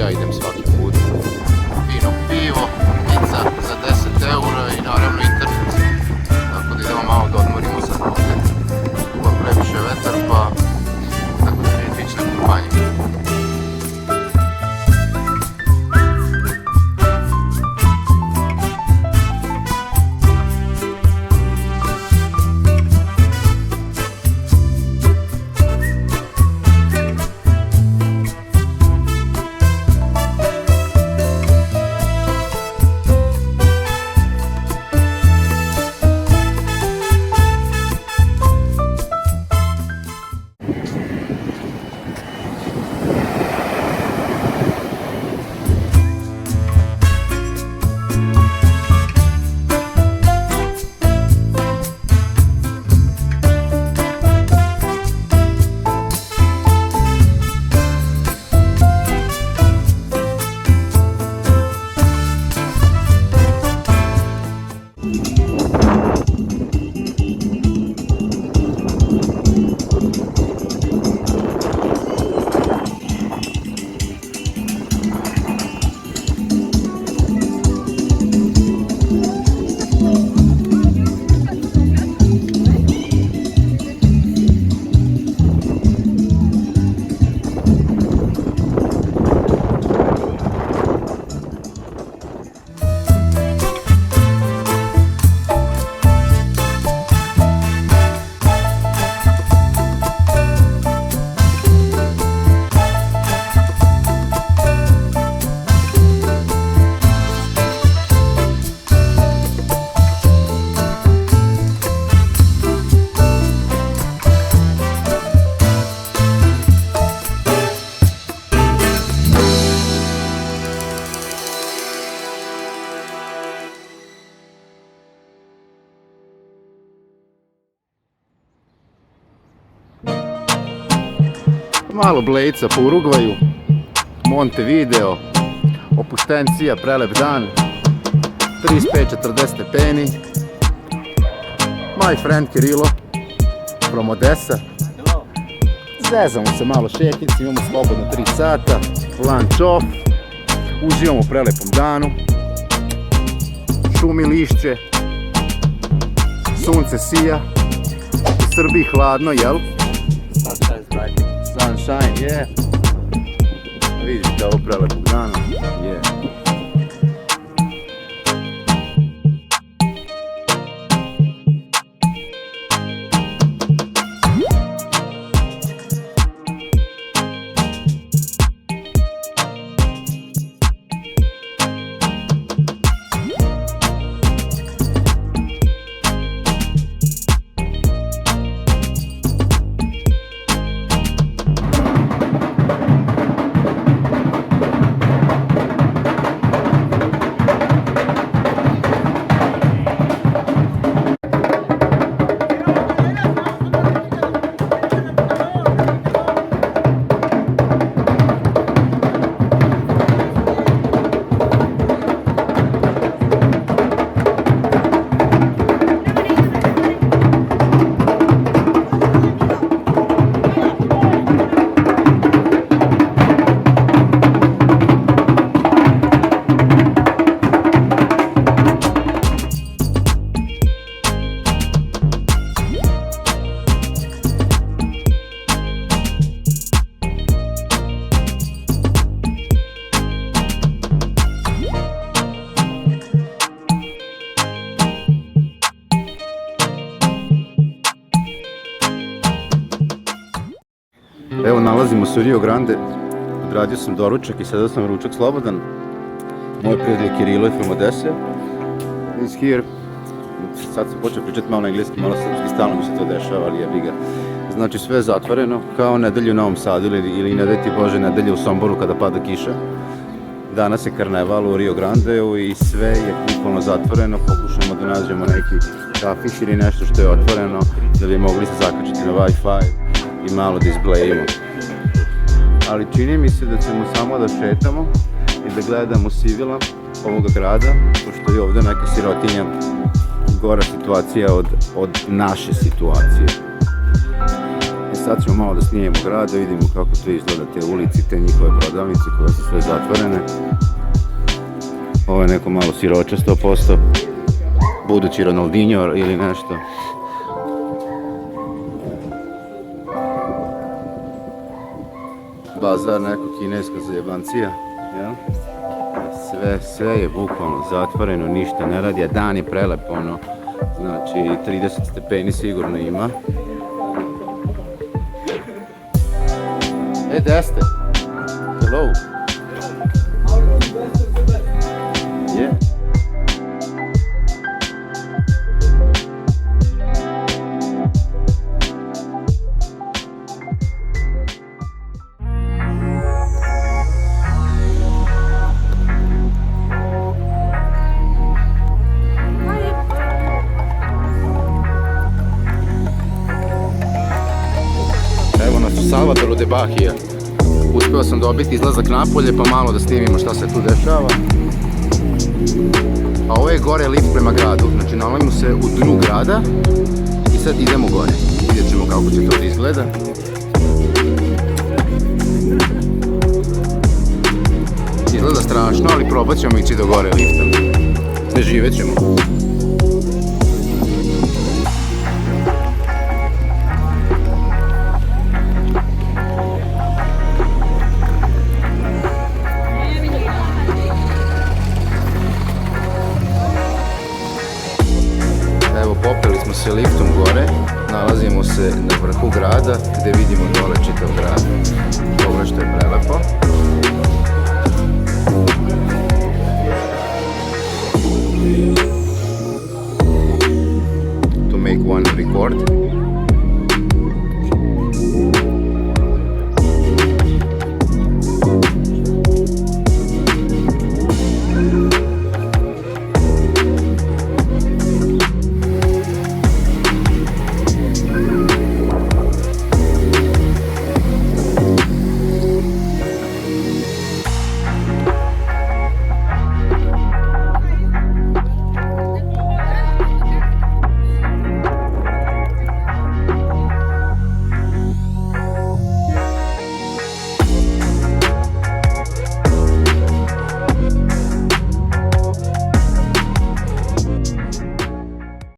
ja idem svaki put. Fino pivo, pizza za 10 eura i naravno internet. Tako da idemo malo da odmorimo sad ovdje. Duva previše vetar, pa tako da nije tići na kupanje. Malo Blejca po Urugvaju, Montevideo, opuštencija, prelep dan, 35-40 stepeni. My friend Kirilo from Odessa. Zezamo se malo šekici, imamo slobodno 3 sata, lunch off, uživamo u prelepom danu, šumi lišće, sunce sija, u Srbiji hladno, jel? Sunshine, yeah. Vidite ovo prelepog dana, yeah. Evo, nalazimo se u Rio Grande, odradio sam doručak i sada sam ručak slobodan. Moj prijatelj Kirilo je from Odessa. He's here. Sad sam počeo pričati malo na engleski, malo srpski, stalno mi se to dešava, ali jebi ga. Znači sve je zatvoreno, kao nedelju u Novom Sadu ili ne daj ti Bože nedelje u Somboru kada pada kiša. Danas je karneval u Rio Grandeu i sve je bukvalno zatvoreno, pokušamo da nađemo neki kafić ili nešto što je otvoreno da bi mogli se zakačiti na Wi-Fi i malo da izblejimo. Ali čini mi se da ćemo samo da šetamo i da gledamo sivila ovoga grada, pošto je ovdje neka sirotinja gora situacija od naše situacije. sad ćemo malo da snijemo grad, da vidimo kako to izgleda, te ulici, te njihove prodavnice koje su sve zatvorene. Ovo je neko malo siroče 100%, budući Ronaldinho ili nešto. Bazar, neko kineska zajebancija, jel? Sve je bukvalno zatvoreno, ništa ne radi, a dan je prelep, ono, znači 30 stepeni sigurno ima. Gde ste? Hello? Yeah. Evo nas u Salvadoru de Bahia. Uspio sam dobiti izlazak napolje pa malo da snimimo šta se tu dešava. A ovo je gore lift prema gradu, znači nalazimo se u dnu grada i sad idemo gore. Vidjet ćemo kako će to da izgleda. Izgleda strašno, ali probat ćemo ići do gore liftom. Ne živet ćemo. Evo, popeli smo se liftom gore, nalazimo se na vrhu grada gdje vidimo dole čitav grad.